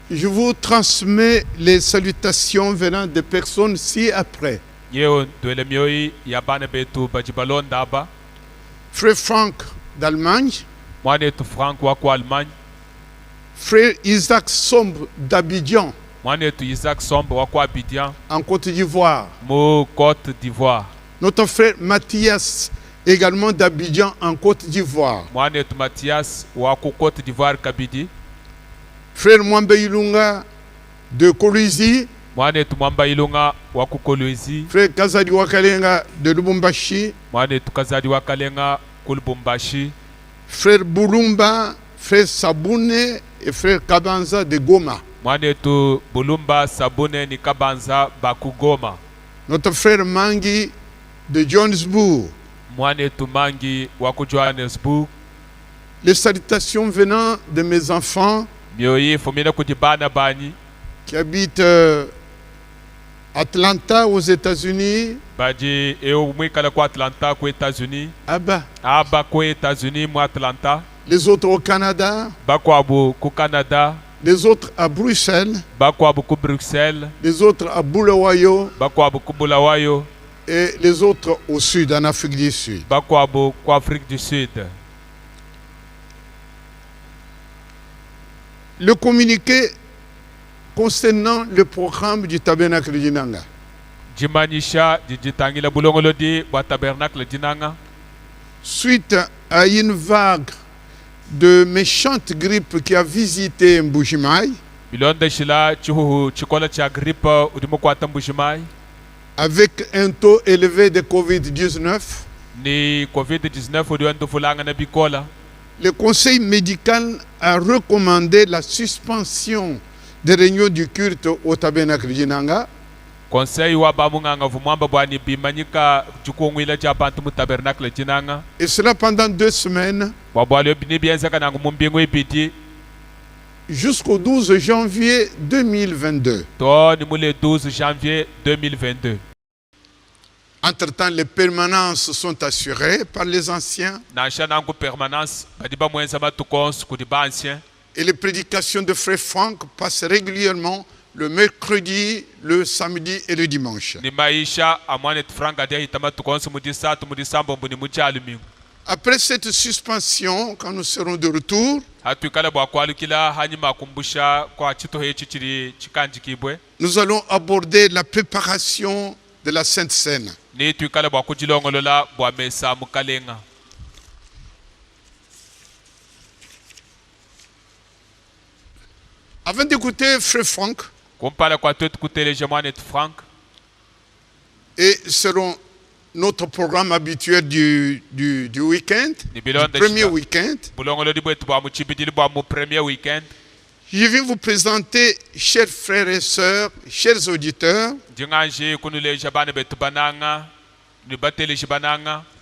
Je vous transmets les salutations venant des personnes ci-après. Frère Franck d'Allemagne. Frère Isaac Sombre d'Abidjan. En Côte d'Ivoire. Notre frère Mathias également d'Abidjan en Côte d'Ivoire. Frère Mwamba Ilunga de Kolwezi. Frère Kazadi Wakalenga de Lubumbashi. Frère Bulumba, frère Saboune et frère Kabanza de Goma. Notre frère Mangi de Johannesburg. Les salutations venant de mes enfants qui habitent Atlanta aux États-Unis. Les autres au Canada. Les autres à Bruxelles. Les autres à Bulawayo. Et les autres au sud, en Afrique du Sud. Le communiqué concernant le programme du tabernacle du Nanga. Suite à une vague de méchante grippe qui a visité Mbujimaï, avec un taux élevé de Covid-19, le conseil médical a recommandé la suspension des réunions du culte au tabernacle du Nanga. Et cela pendant 2 semaines, jusqu'au 12 janvier 2022. Entre-temps, les permanences sont assurées par les anciens. Et les prédications de Frère Franck passent régulièrement le mercredi, le samedi et le dimanche. Après cette suspension, quand nous serons de retour, nous allons aborder la préparation de la Sainte Seine. Avant d'écouter Frère Franck, et selon notre programme habituel du week-end, du premier week-end, je vais vous présenter, chers frères et sœurs, chers auditeurs,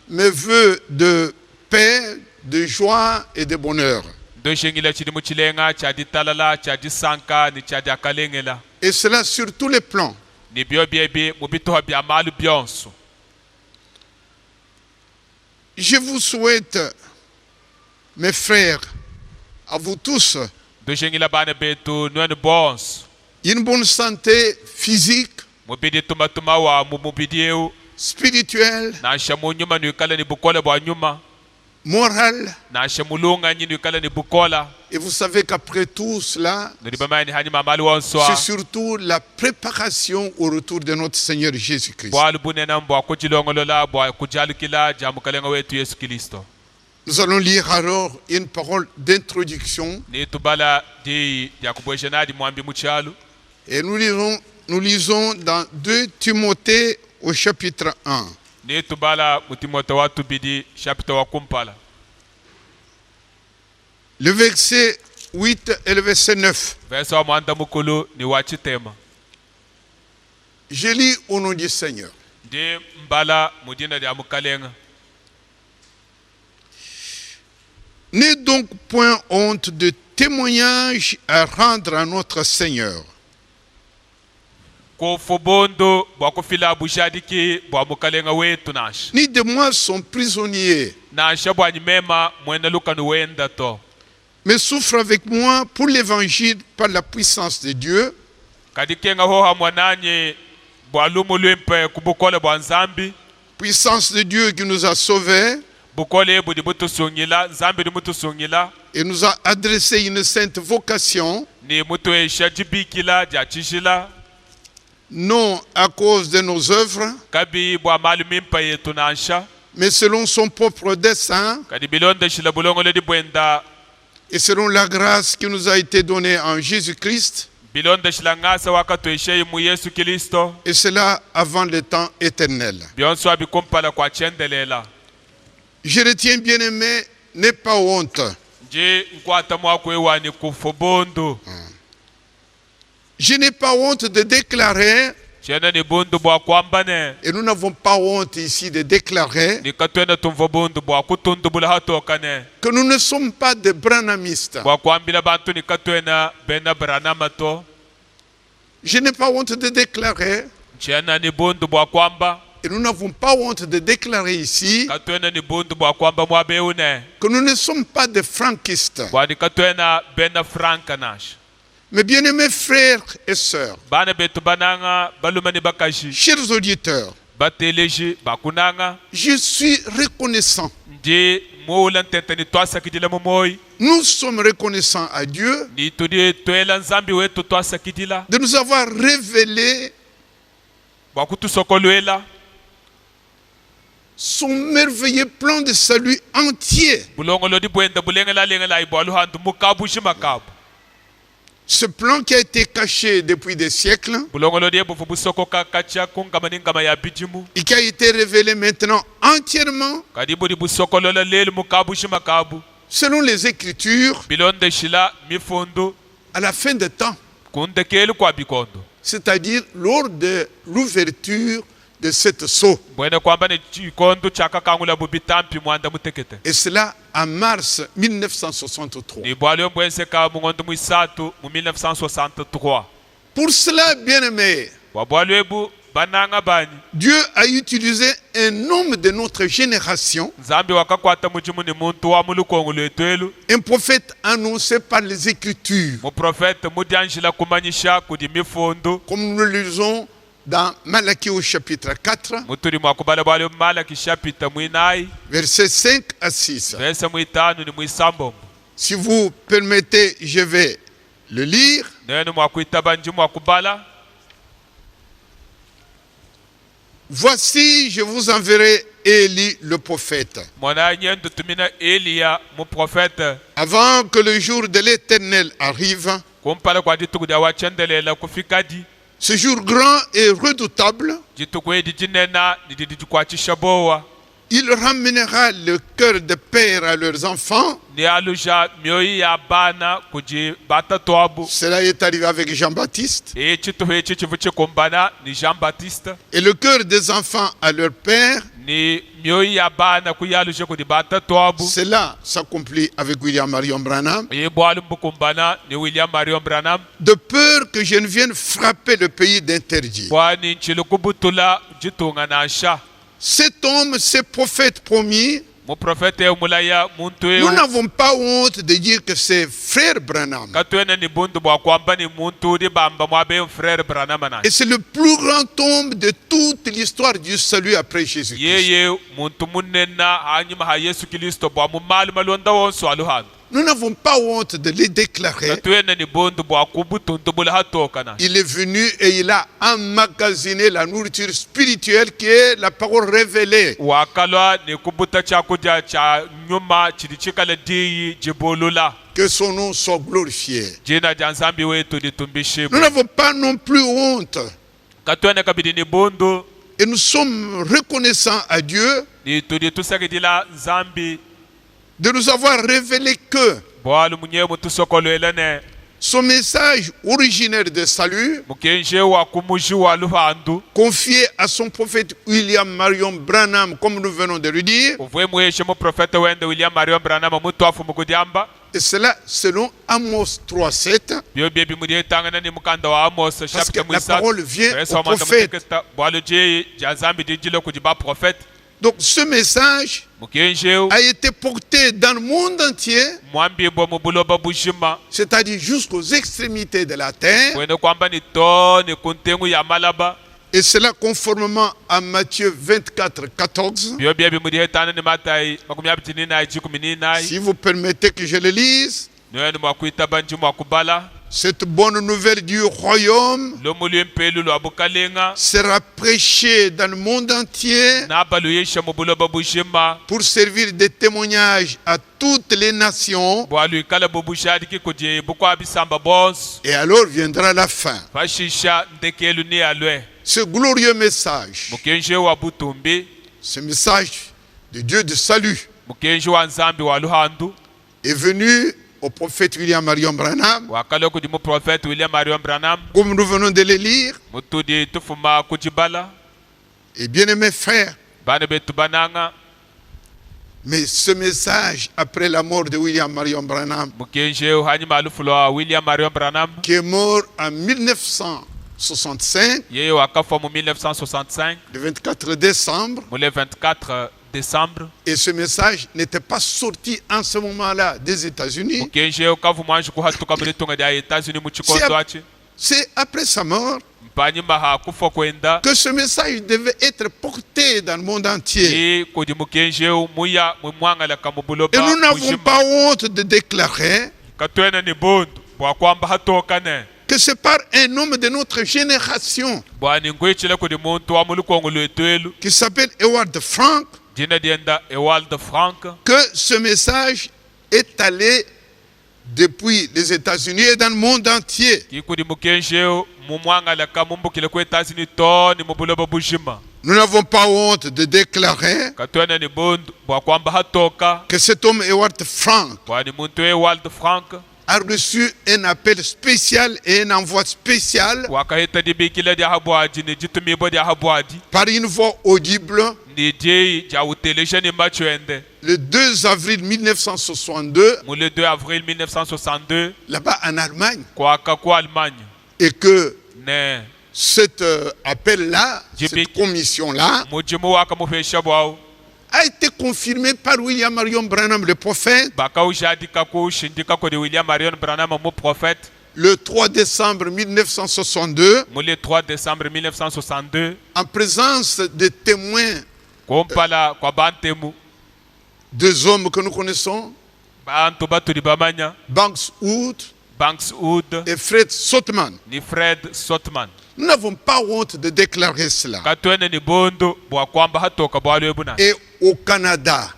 mes vœux de paix, de joie et de bonheur. Et cela sur tous les plans. Je vous souhaite, mes frères, à vous tous, une bonne santé physique, spirituelle, morale. Et vous savez qu'après tout cela, c'est surtout la préparation au retour de notre Seigneur Jésus-Christ. Nous allons lire alors une parole d'introduction. Et nous lisons dans 2 Timothée au chapitre 1. Le verset 8 et le verset 9. Je lis au nom du Seigneur. N'aie donc point honte de témoignage à rendre à notre Seigneur. Ni de moi son prisonnier, mais souffre avec moi pour l'évangile par la puissance de Dieu. Puissance de Dieu qui nous a sauvés et nous a adressé une sainte vocation, non à cause de nos œuvres, mais selon son propre dessein et selon la grâce qui nous a été donnée en Jésus-Christ, et cela avant le temps éternel. Je retiens, bien-aimé, n'aie pas honte. Je n'ai pas honte de déclarer, et nous n'avons pas honte ici de déclarer, que nous ne sommes pas des branhamistes. Je n'ai pas honte de déclarer, et nous n'avons pas honte de déclarer ici, que nous ne sommes pas des frankistes. Mes bien-aimés frères et sœurs, chers auditeurs, je suis reconnaissant. Nous sommes reconnaissants à Dieu de nous avoir révélé son merveilleux plan de salut entier. Ce plan qui a été caché depuis des siècles et qui a été révélé maintenant entièrement selon les Écritures à la fin des temps, c'est-à-dire lors de l'ouverture de cette sceau. Et cela en mars 1963. Pour cela, bien-aimés, Dieu a utilisé un homme de notre génération, un prophète annoncé par les Écritures, comme nous le lisons dans Malachie au chapitre 4, versets 5 à 6. Si vous permettez, je vais le lire. Voici, je vous enverrai Élie le prophète, avant que le jour de l'Éternel arrive, ce jour grand et redoutable. Il ramènera le cœur des pères à leurs enfants. Cela est arrivé avec Jean-Baptiste. Et le cœur des enfants à leur père. Cela s'accomplit avec William Marion Branham. De peur que je ne vienne frapper le pays d'interdit. Cet homme, ce prophète promis, nous n'avons pas honte de dire que c'est frère Branham. Et c'est le plus grand homme de toute l'histoire du salut après Jésus-Christ. Nous n'avons pas honte de les déclarer. Il est venu et il a emmagasiné la nourriture spirituelle qui est la parole révélée. Que son nom soit glorifié. Nous n'avons pas non plus honte. Et nous sommes reconnaissants à Dieu de nous avoir révélé que son message originaire de salut, confié à son prophète William Marion Branham, comme nous venons de le dire, et cela selon Amos 3:7, parce que la parole vient au prophète. Donc ce message a été porté dans le monde entier, c'est-à-dire jusqu'aux extrémités de la terre. Et cela conformément à Matthieu 24, 14. Si vous permettez que je le lise. Cette bonne nouvelle du royaume sera prêchée dans le monde entier pour servir de témoignage à toutes les nations. Et alors viendra la fin. Ce glorieux message, ce message de Dieu de salut, est venu au prophète William Marion Branham, comme nous venons de le lire. Et bien aimés frères, mais ce message après la mort de William Marion Branham, qui est mort en 1965, le 24 décembre, et ce message n'était pas sorti en ce moment-là des États-Unis. C'est après sa mort que ce message devait être porté dans le monde entier. Et nous n'avons pas honte de déclarer que c'est par un homme de notre génération qui s'appelle Howard Frank que ce message est allé depuis les États-Unis et dans le monde entier. Nous n'avons pas honte de déclarer que cet homme Howard Frank a reçu un appel spécial et un envoi spécial par une voix audible le 2 avril 1962 là-bas en Allemagne, et que cet appel-là, cette commission-là a été confirmé par William Marion Branham, le prophète, le 3 décembre 1962, en présence des témoins, deux hommes que nous connaissons, Banks Wood et Fred Sothmann. Nous n'avons pas honte de déclarer cela. Et au Canada,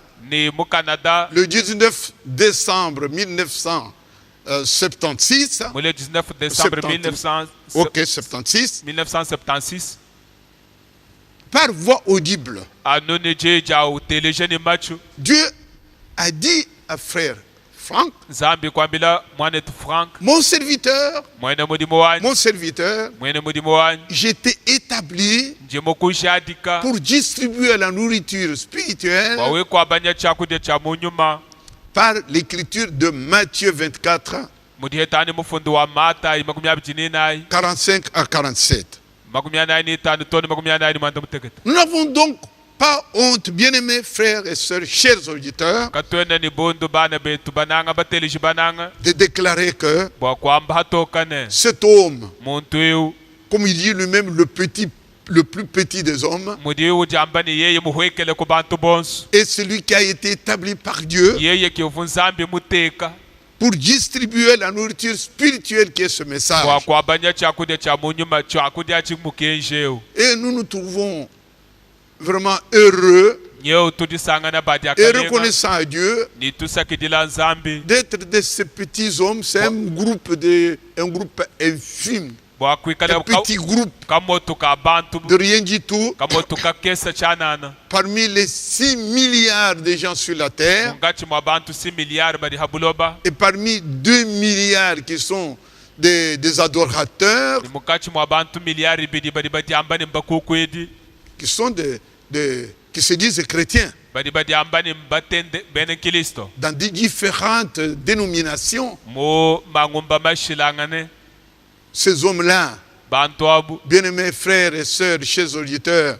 le 19 décembre 1976, par voix audible, Dieu a dit à frère Frank, mon serviteur, j'étais établi pour distribuer la nourriture spirituelle par l'écriture de Matthieu 24, 45 à 47. Nous n'avons donc pas honte, bien-aimés frères et sœurs, chers auditeurs, de déclarer que cet homme, comme il dit lui-même, le plus petit des hommes, est celui qui a été établi par Dieu pour distribuer la nourriture spirituelle qui est ce message. Et nous nous trouvons vraiment heureux et reconnaissant à Dieu d'être de ces petits hommes. C'est un groupe infime, un petit groupe de rien du tout, parmi les 6 milliards de gens sur la terre, et parmi 2 milliards qui sont des adorateurs, qui se disent chrétiens dans des différentes dénominations. Ces hommes-là, bien-aimés frères et sœurs, chers auditeurs,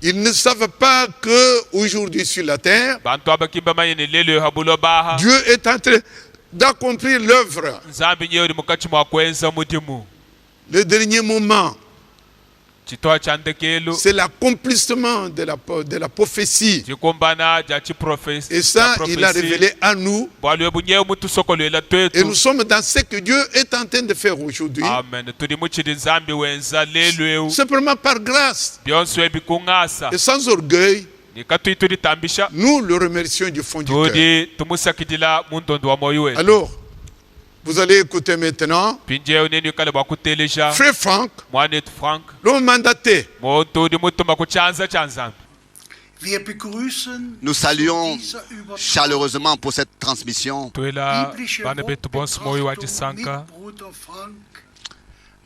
Ils ne savent pas qu'aujourd'hui sur la terre, Dieu est en train d'accomplir l'œuvre. Le dernier moment, c'est l'accomplissement de la prophétie. Et ça, il a révélé à nous. Et nous sommes dans ce que Dieu est en train de faire aujourd'hui. Simplement par grâce. Et sans orgueil. Nous le remercions du fond du cœur. Alors, vous allez écouter maintenant Frère Franck, l'homme mandaté. Nous saluons chaleureusement pour cette transmission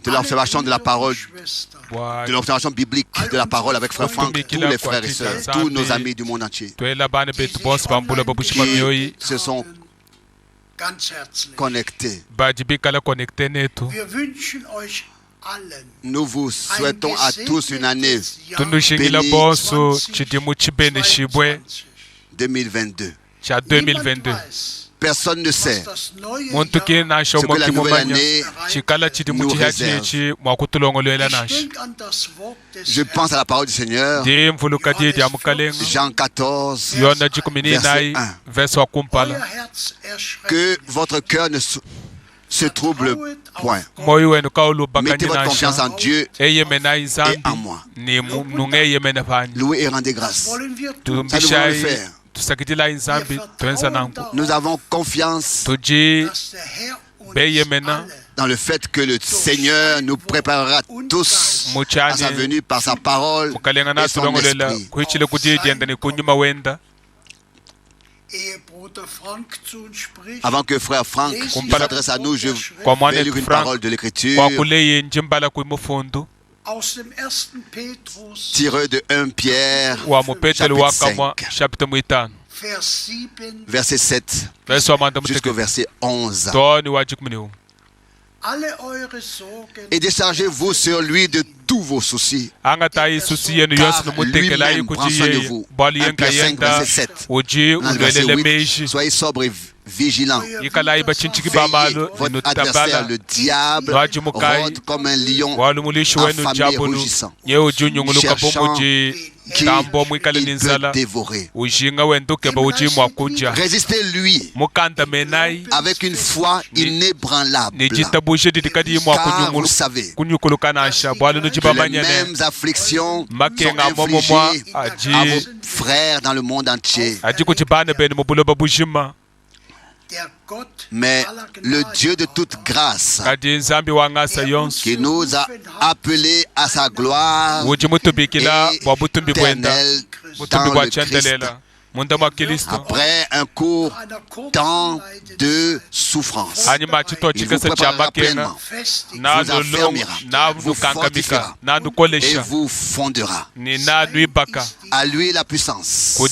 de l'observation de la parole, de l'observation biblique de la parole avec Frère Franck, tous les frères et sœurs, tous nos amis du monde entier qui se sont connectés. Nous vous souhaitons à tous une année bénie 2022. Personne ne sait ce que la nouvelle année nous réserve. Je pense à la parole du Seigneur, Jean 14, verset 1. Que votre cœur ne se trouble point. Mettez votre confiance en Dieu et en moi. Louez et rendez grâce. Ça, nous voulons le faire. Nous avons confiance dans le fait que le Seigneur nous préparera tous à sa venue par sa parole et son esprit. Avant que Frère Franck s'adresse à nous, je vais lire une parole de l'Écriture tirée de 1 Pierre, chapitre 5, verset 7 jusqu'au verset 11. Et déchargez-vous sur lui de tous vos soucis, car lui-même prend soin de vous. 1 Pierre 5, verset 7. Dans le verset 8, soyez sobres et vigilants. Veillez, votre adversaire, le diable, rôde comme un lion affamé et rougissant, cherchant qui il peut dévorer. Résistez-lui avec une foi inébranlable, car vous savez que les mêmes afflictions sont infligées à vos frères dans le monde entier. Mais le Dieu de toute grâce, qui nous a appelés à sa gloire éternelle dans le Christ, après un court temps de souffrance, il vous préparera pleinement, vous affermira, vous fortifiera et vous fondera. À lui la puissance pour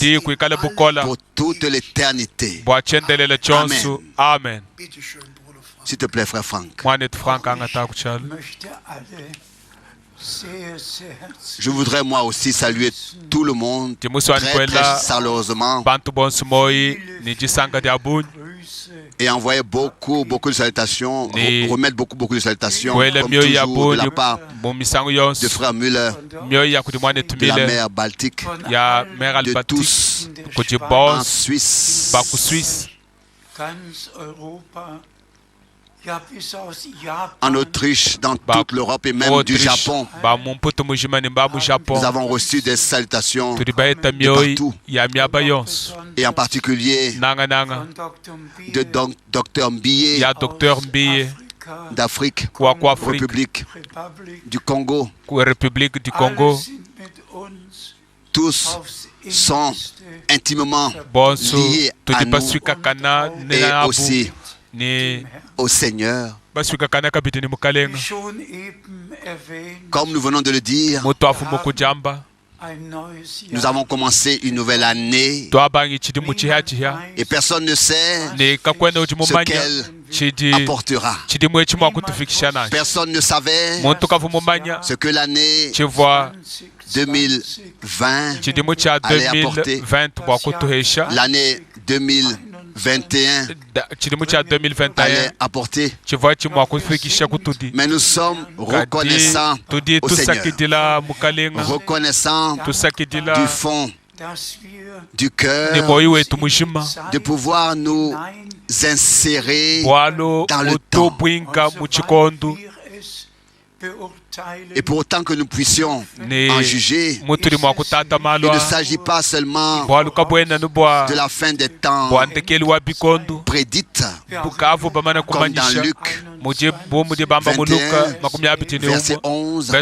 toute l'éternité. Amen. S'il te plaît, Frère Franck. Je voudrais moi aussi saluer tout le monde très chaleureusement et envoyer beaucoup de salutations, remettre beaucoup de salutations, comme toujours, de la part de Frère Müller, de la mer Baltique, de tous en Suisse, en Autriche, dans toute l'Europe et même du Japon. Nous avons reçu des salutations de partout, et en particulier de Dr Mbiye d'Afrique, République du Congo. Tous sont intimement liés à nous et aussi au Seigneur. Comme nous venons de le dire, nous avons commencé une nouvelle année et personne ne sait ce qu'elle apportera. Personne ne savait ce que l'année 2020 allait apporter. L'année 2021 allait apporter. Mais nous sommes reconnaissants au Seigneur. Reconnaissants du fond du cœur de pouvoir nous insérer dans le temps. Et pour autant que nous puissions en juger, il ne s'agit pas seulement de la fin des temps prédite, comme dans Luc 21, verset 11,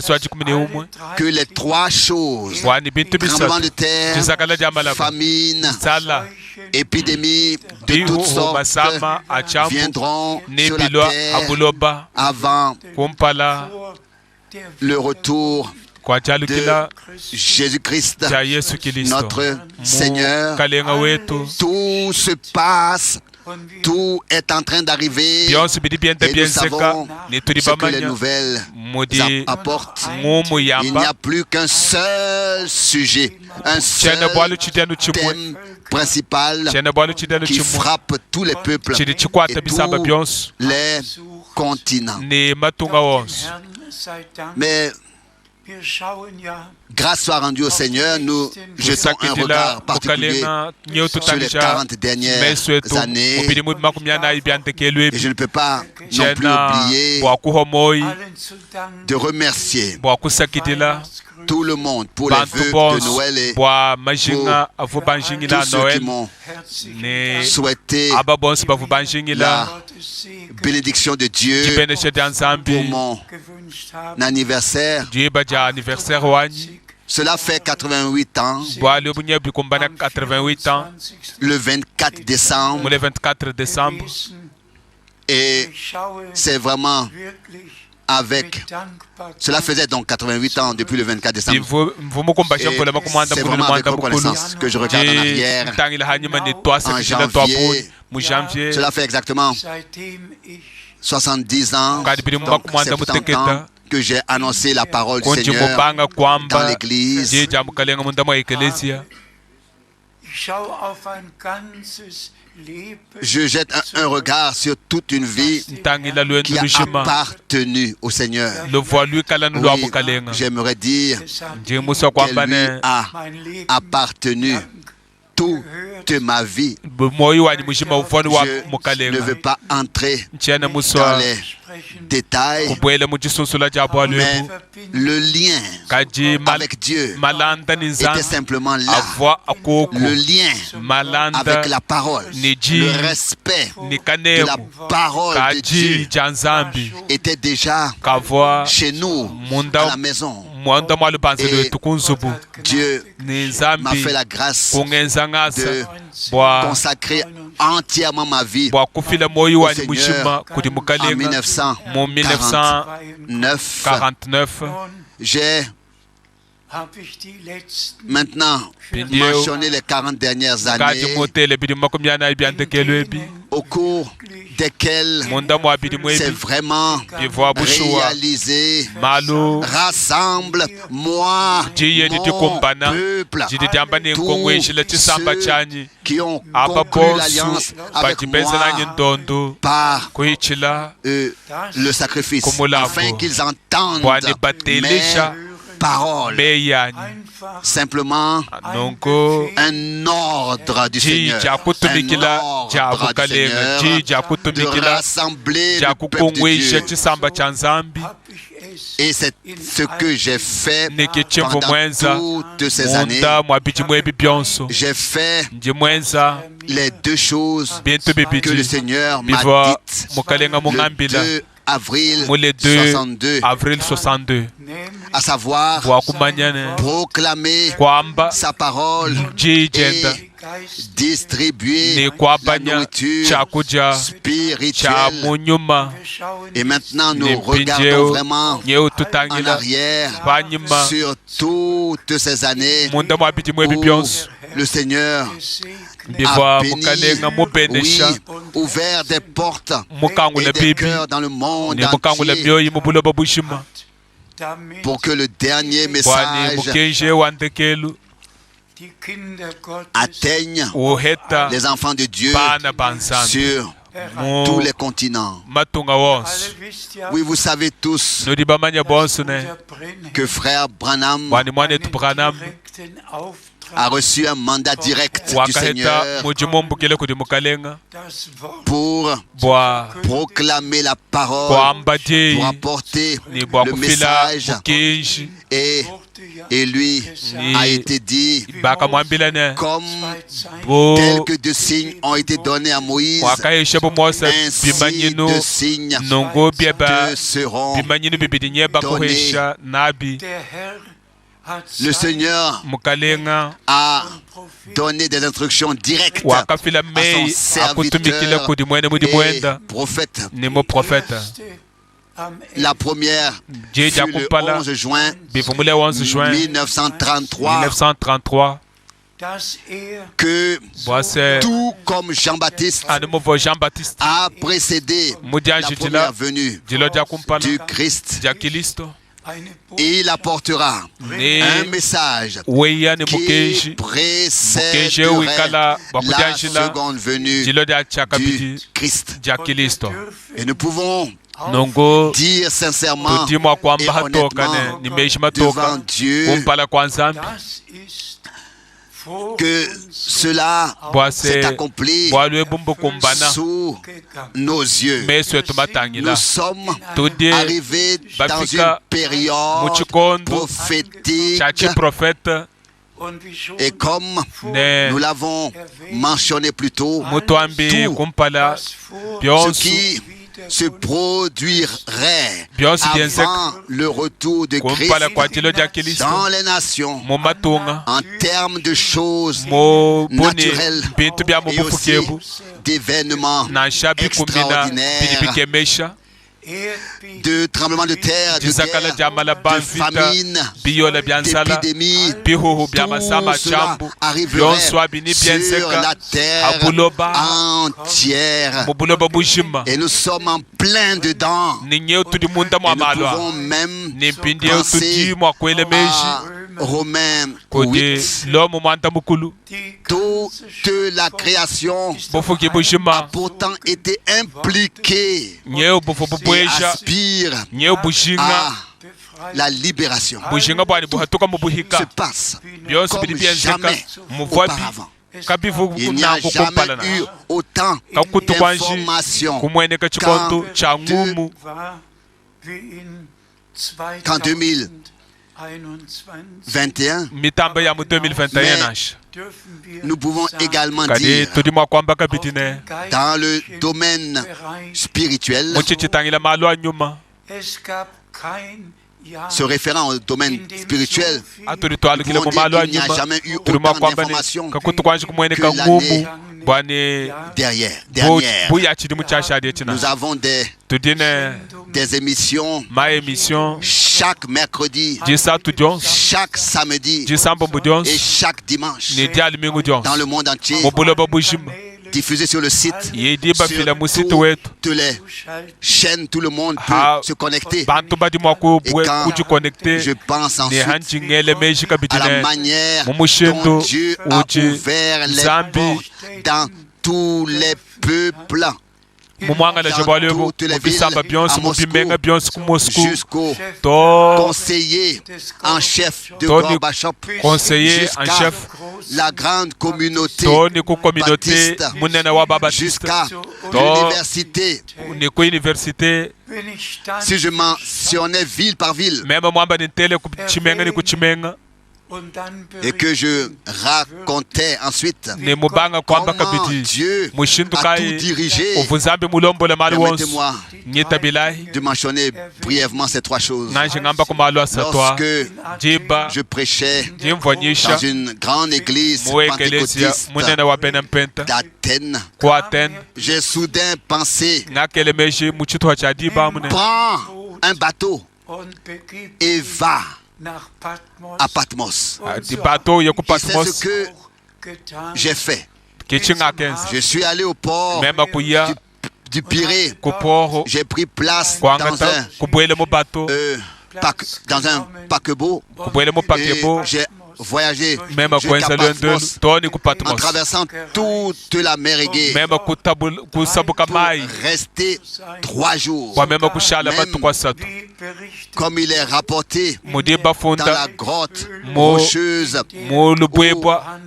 que les trois choses, tremblement de terre, famine, épidémie de toutes sortes, viendront sur la terre avant le retour de Jésus-Christ, notre Seigneur. Tout se passe, tout est en train d'arriver, et nous savons ce que les nouvelles apportent. Il n'y a plus qu'un seul sujet, un seul thème principal qui frappe tous les peuples et tous les continents. Mais grâce soit rendue au Seigneur, nous jetons un regard particulier sur les 40 dernières années. Et je ne peux pas non plus oublier de remercier tout le monde pour les vœux de Noël et pour tous ceux qui m'ont souhaité la bénédiction de Dieu pour mon anniversaire. Cela fait 88 ans, le 24 décembre, et c'est vraiment cela faisait donc 88 ans depuis le 24 décembre. C'est vraiment avec reconnaissance que je regarde en arrière en janvier. Cela fait exactement 70 ans, donc c'est pourtant temps que j'ai annoncé la parole du Seigneur dans l'église. Je jette un regard sur toute une vie qui a appartenu au Seigneur. Oui, j'aimerais dire qu'elle lui a appartenu toute ma vie. Je ne veux pas entrer dans les détails, mais le lien avec Dieu était simplement là. Le lien avec la parole, le respect de la parole de Dieu était déjà chez nous, à la maison. Et Dieu m'a fait la grâce de consacrer entièrement ma vie au Seigneur en 1949. J'ai maintenant mentionné les 40 dernières années au cours desquelles c'est vraiment réalisé. Rassemble-moi, mon peuple, tous ceux qui ont conclu l'alliance avec moi par le sacrifice, afin qu'ils entendent mes paroles. Simplement un ordre du Seigneur, de rassembler le peuple de Dieu. Et c'est ce que j'ai fait pendant toutes ces années. J'ai fait les deux choses que le Seigneur m'a dites le 2 avril 62, à savoir proclamer sa parole et distribuer la nourriture spirituelle. Et maintenant, nous regardons vraiment en arrière sur toutes ces années où le Seigneur a béni, oui, ouvert des portes et des cœurs dans le monde entier. pour que le dernier message atteigne les enfants de Dieu sur tous les continents. Oui, vous savez tous que frère Branham a reçu un mandat direct du Seigneur pour proclamer la parole, pour apporter le message. Et lui a été dit, comme quelques de signes ont été donnés à Moïse, ainsi de signes te seront donnés. Le Seigneur a donné des instructions directes à son serviteur et prophète. La première fut le 11 juin 1933 que tout comme Jean-Baptiste a précédé la première venue du Christ, il apportera un message qui précéderait la seconde venue du Christ. Et nous pouvons dire sincèrement et honnêtement devant Dieu que cela s'est accompli sous nos yeux. Nous sommes arrivés dans une période prophétique et comme nous l'avons mentionné plus tôt, tout ce qui se produirait avant le retour de Christ dans les nations en termes de choses naturelles et aussi d'événements extraordinaires, de tremblements de terre, de guerre, de famine, d'épidémies. Tout cela arriverait sur la terre entière. Et nous sommes en plein dedans. Et nous pouvons même penser à Romains 8. Toute la création a pourtant été impliquée et aspire à la libération. Se passe comme jamais auparavant. Il n'y a jamais eu autant d'informations qu'en 2021. Nous pouvons également dire dans le domaine spirituel, se référant au domaine spirituel, nous pouvons dire qu'il n'y a jamais eu autant d'informations que l'année dernière. Nous avons des émissions chaque mercredi, chaque samedi et chaque dimanche dans le monde entier, diffusé sur le site, sur toutes les chaînes, tout le monde peut se connecter. Et quand je pense ensuite à la manière dont Dieu a ouvert les portes dans tous les peuples, dans toutes les villes, à Moscou, jusqu'au conseiller en chef de Gorbatchev, jusqu'à la grande communauté baptiste, jusqu'à l'université. Si je mentionnais ville par ville, et que je racontais ensuite comment Dieu a tout dirigé, permettez-moi de mentionner brièvement ces trois choses. Lorsque je prêchais dans une grande église pentecôtiste d'Athènes, j'ai soudain pensé, prends un bateau et va à Patmos. C'est ce que j'ai fait. Je suis allé au port du Pirée. J'ai pris place dans un dans un paquebot. J'ai voyagé jusqu'à Patmos en traversant toute la mer Égée pour rester 3 jours. Même comme il est rapporté dans la grotte rocheuse où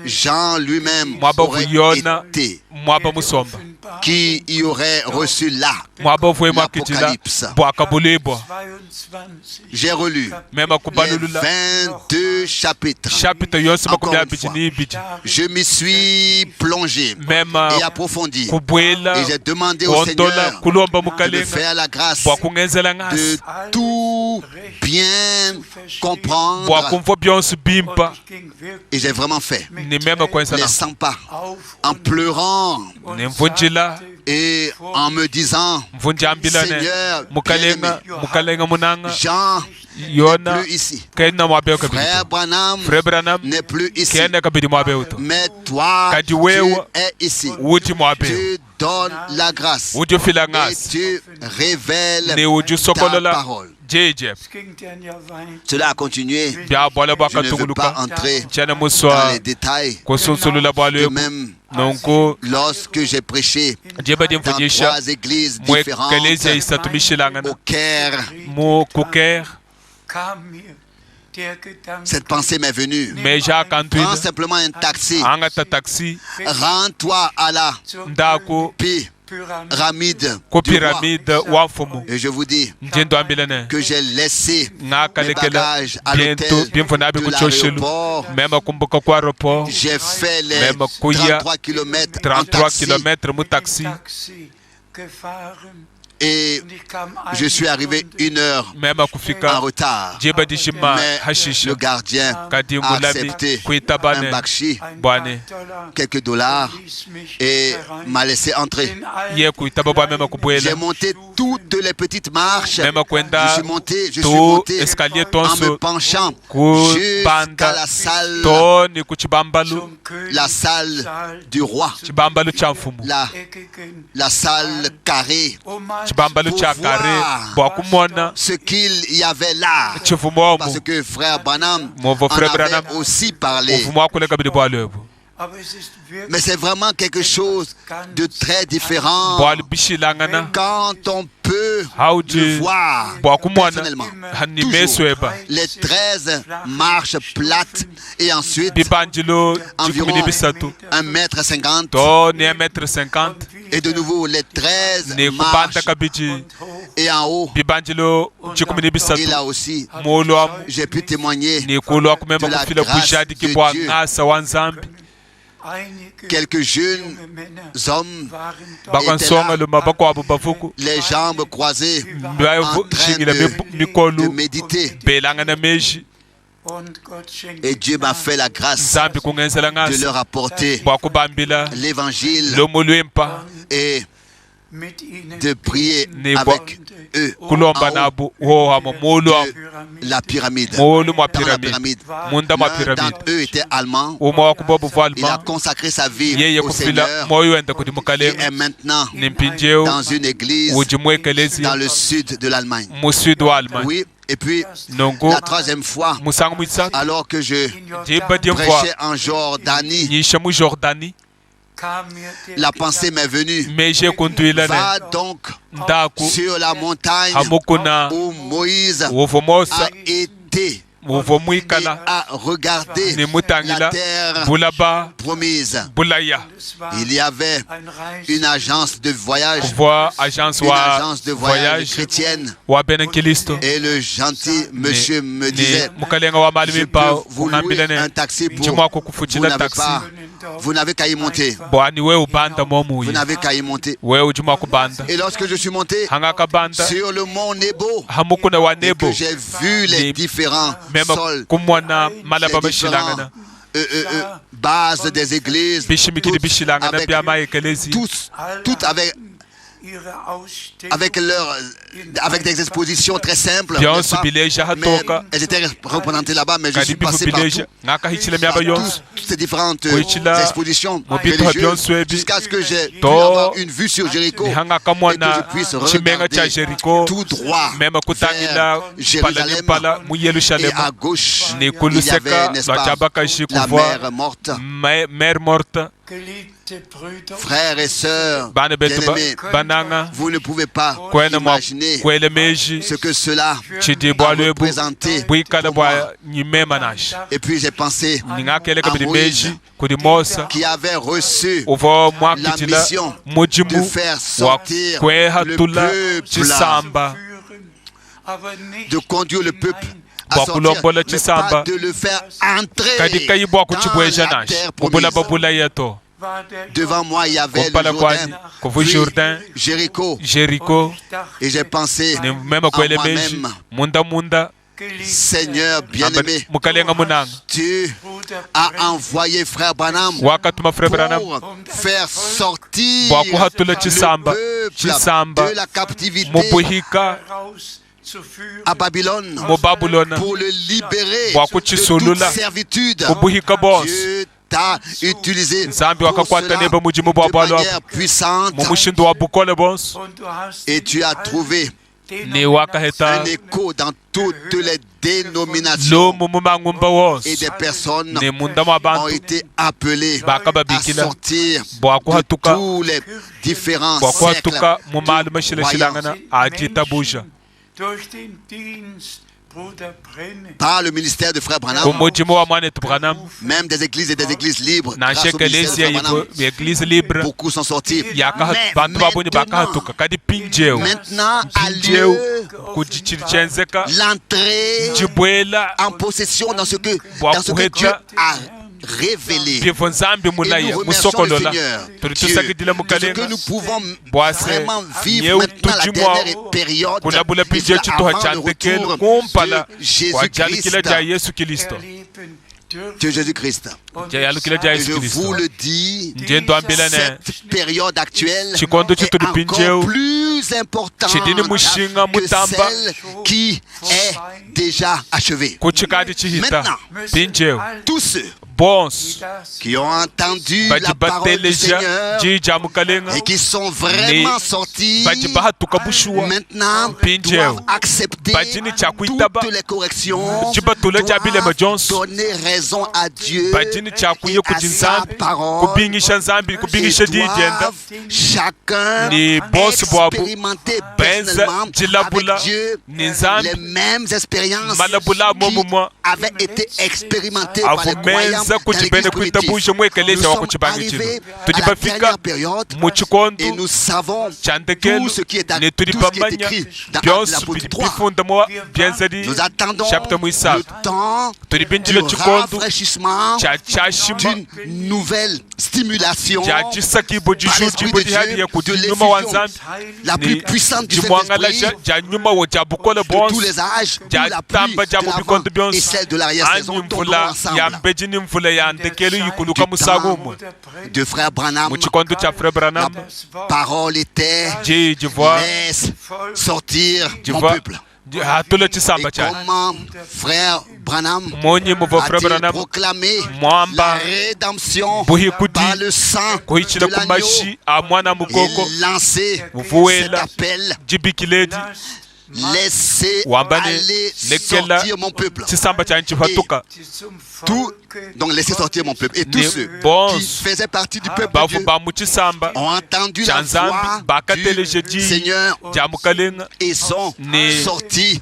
Jean lui-même aurait été, qui y aurait reçu là l'Apocalypse. J'ai relu les 22 chapitres. Encore une fois, je m'y suis plongé et approfondi. Et j'ai demandé au Seigneur de me faire la grâce de tout bien comprendre. Et j'ai vraiment fait les 100 pas en pleurant et en me disant, Seigneur, Jean n'est plus ici. Frère Branham n'est plus ici. Mais toi, tu es ici. Tu donnes la grâce et tu révèles ta parole. Cela a continué. Je ne veux pas entrer dans les détails. De même, lorsque j'ai prêché dans 3 églises différentes, au Caire, cette pensée m'est venue. Prends simplement un taxi. Rends-toi à la pyramide du roi. Et je vous dis que j'ai laissé mes bagages à l'hôtel de l'aéroport. J'ai fait les 33 km en taxi. Et je suis arrivé 1 heure en retard. Mais le gardien a accepté un bakshi, quelques dollars, et m'a laissé entrer. J'ai monté toutes les petites marches. Je suis monté en me penchant jusqu'à la salle du roi, la salle carrée, pour voir ce qu'il y avait là, parce que frère Branham en avait aussi parlé. Mais c'est vraiment quelque chose de très différent quand on peut le voir personnellement. Toujours les 13 marches plates et ensuite environ 1,50 m. Et de nouveau les 13 marches et en haut. Et là aussi, j'ai pu témoigner de la grâce de Dieu. Quelques jeunes hommes étaient là, les jambes croisées, en train de méditer. Et Dieu m'a fait la grâce de leur apporter l'évangile et de prier avec eux en haut de la pyramide. Dans la pyramide. L'un d'entre eux était allemand. Il a consacré sa vie au Seigneur et est maintenant dans une église dans le sud de l'Allemagne. Oui. Et puis, la troisième fois, alors que je prêchais en Jordanie, la pensée m'est venue. Va donc sur la montagne où Moïse a été et a regardé la terre promise. Il y avait une agence de voyage, chrétienne. Et le gentil monsieur me disait, je peux vous louer un taxi pour... Vous n'avez qu'à y monter. Vous n'avez qu'à y monter. Et lorsque je suis monté sur le mont Nebo et que j'ai vu les différents sols, les différentes bases des églises, toutes avec avec des expositions très simples, mais elles étaient représentées là-bas, mais je suis passé par toutes ces différentes expositions religieuses jusqu'à ce que j'ai pu avoir une vue sur Jéricho et que je puisse regarder tout droit vers Jérusalem, et à gauche il y avait, n'est-ce pas, la mer morte. Frères et sœurs bien-aimés, vous ne pouvez pas imaginer ce que cela a représenté pour moi. Et puis j'ai pensé à Moïse qui avait reçu la mission de faire sortir le peuple, de conduire le peuple à sortir, mais pas de le faire entrer dans la terre promise. Devant moi, il y avait le Jourdain, puis Jéricho, et j'ai pensé à moi-même, Seigneur bien-aimé, tu as envoyé frère Branham pour faire sortir le peuple de la captivité à Babylone, pour le libérer de toute servitude. Dieu t'a utilisé pour cela de manière puissante, et tu as trouvé un écho dans toutes les dénominations, et des personnes ont été appelées à sortir de tous les différents cercles du voyant. Par le ministère de Frère Branham, même des églises et des églises libres, grâce au ministère de Frère Branham, beaucoup sont sortis. Maintenant a lieu l'entrée en possession dans ce que Dieu a révélé. Et nous remercions le Seigneur Dieu, de ce que nous pouvons vraiment vivre maintenant la dernière période, et cela avant le retour de Jésus-Christ. De Jésus-Christ. Je vous le dis, cette période actuelle est encore plus importante que celle qui est déjà achevée. Maintenant, tous ceux qui ont entendu la parole du Seigneur et qui sont vraiment sortis maintenant doivent accepter toutes les corrections, doivent donner raison à Dieu et à sa parole, et doivent chacun expérimenter personnellement avec Dieu les mêmes expériences qui avaient été expérimentées par les croyants. Nous sommes arrivés à la dernière période et nous savons tout ce qui est écrit dans l'apôtre 3. Nous attendons le temps du rafraîchissement, d'une nouvelle stimulation par l'Esprit de Dieu, de l'effusion la plus puissante du Saint-Esprit de tous les âges, où la pluie de l'avant et celle de l'arrière-saison tombent ensemble. De frère Branham, la parole était laisse sortir mon peuple. Et comment frère Branham a proclamé la rédemption par le sang de l'agneau et lancé cet appel: laissez aller sortir mon peuple. Donc laissez sortir mon peuple. Et tous ceux qui faisaient partie du peuple de Dieu ont entendu la voix du Seigneur et sont sortis.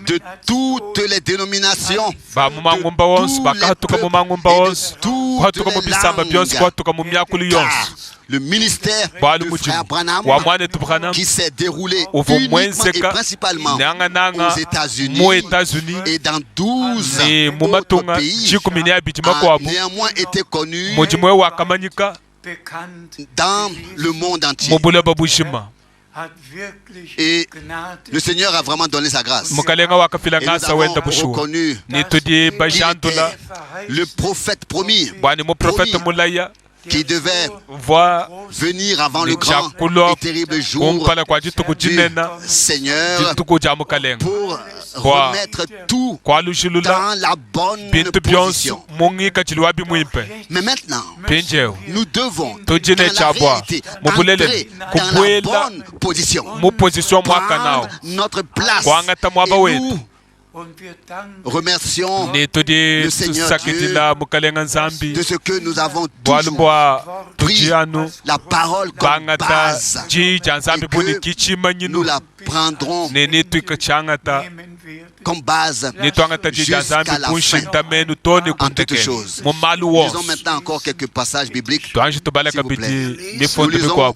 De toutes les dénominations, de tous toutes les langues, car le ministère de Frère Branham qui s'est déroulé uniquement et principalement aux États-Unis et dans 12 autres pays a néanmoins été connu dans le monde entier. Et le Seigneur a vraiment donné sa grâce. Et nous avons reconnu qu'il était le prophète promis qui devait venir avant le grand et terrible jour du Seigneur pour remettre tout dans la bonne position. Mais maintenant, nous devons, dans la vérité, entrer dans la bonne position, prendre notre place. Et nous remercions le Seigneur Dieu de ce que nous avons toujours pris la parole comme base et que nous la prendrons comme base jusqu'à la fin en toutes choses. Lisons maintenant encore quelques passages bibliques, s'il vous plaît. Nous lisons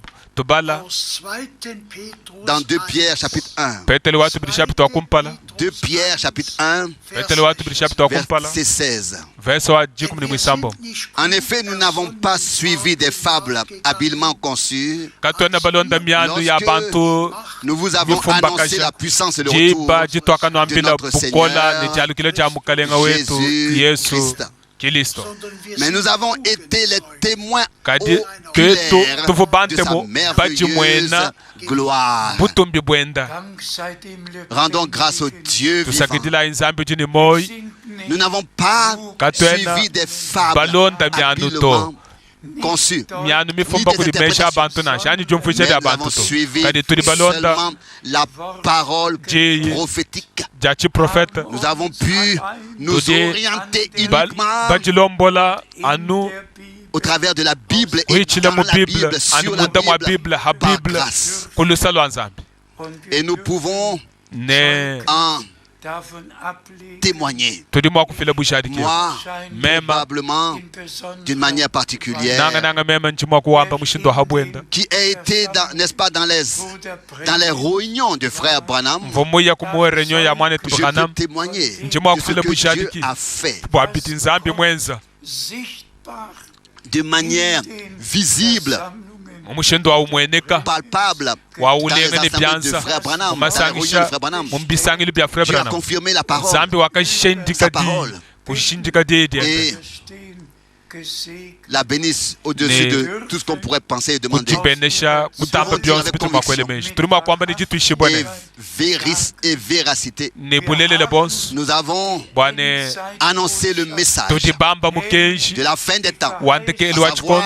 dans 2 Pierre chapitre 1. 2 Pierre chapitre 1, verset 16. En effet, nous n'avons pas suivi des fables habilement conçues lorsque nous vous avons annoncé la puissance et le retour de notre Seigneur Jésus-Christ. Mais nous avons été les témoins oculaires de sa merveilleuse gloire. Rendons grâce au Dieu vivant. Nous n'avons pas suivi des fables habilement conçues, ni des interprétations, mais nous avons suivi seulement la parole prophétique. Nous avons pu nous orienter uniquement au travers de la Bible et dans la Bible, sur la Bible, par grâce. Et nous pouvons en témoigner. Moi, probablement d'une manière particulière, qui a été, n'est-ce pas, dans les réunions de Frère Branham, je peux témoigner de ce que Dieu a fait de manière visible, palpable, dans les assemblées de Frère Branham, dans la réunion de Frère Branham. Dieu a confirmé la parole, sa parole, et la bénisse au-dessus de tout ce qu'on pourrait penser et demander. Et véracité, nous avons annoncé le message de la fin des temps, à savoir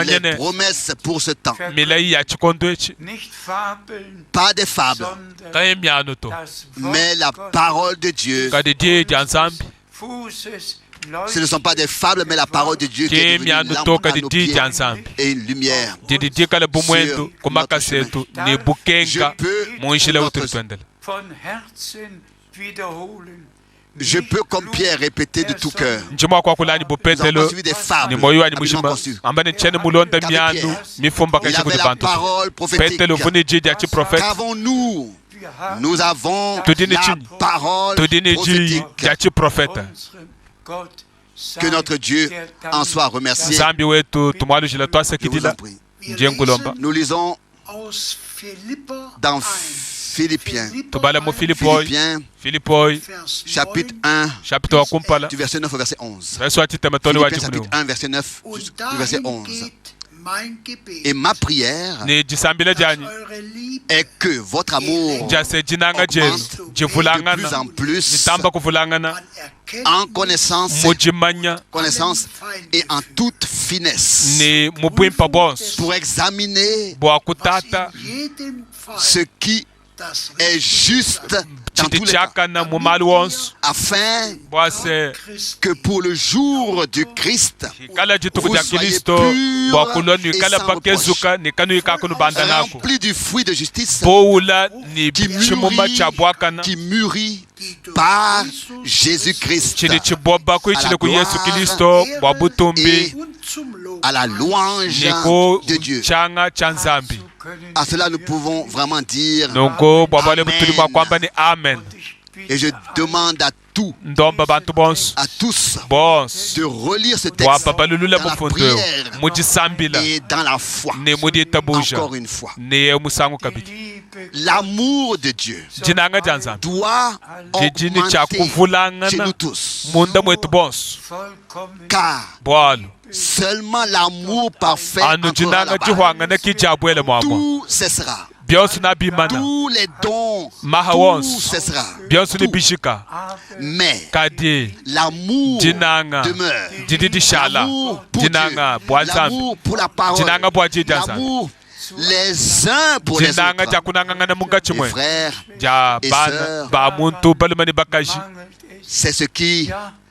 les promesses pour ce temps. Pas des fables, mais la parole de Dieu. Ce ne sont pas des fables, mais la parole de Dieu qui est devenue une lampe à nos pieds et une lumière sur notre chemin. Je peux, comme Pierre, répéter de tout cœur. Nous avons pas suivi des fables habilement conçues. Car Pierre, il avait la parole prophétique. Qu'avons-nous? Nous avons la parole prophétique. Que notre Dieu en soit remercié. Je vous en prie. Nous lisons dans Philippiens, chapitre 1, du verset 9 au verset 11. Philippiens, chapitre 1, verset 9 au verset 11. Et ma prière est que votre amour augmente de plus en plus en connaissance et en toute finesse pour examiner ce qui est juste dans tous les cas, afin que pour le jour du Christ, vous soyez purs et sans reproche, remplis du fruit de justice qui mûrit par Jésus-Christ à la louange de Dieu. À cela, nous pouvons vraiment dire Amen. Et je demande à tous de relire ce texte dans la prière et dans la foi. Encore une fois. L'amour de Dieu doit augmenter chez nous tous. Car seulement l'amour parfait entrera là-bas. Tout cessera. Tous les dons, tout cessera. Mais l'amour demeure. L'amour pour Dieu, l'amour pour la parole, l'amour les uns pour les autres. Mes frères et sœurs, c'est ce qui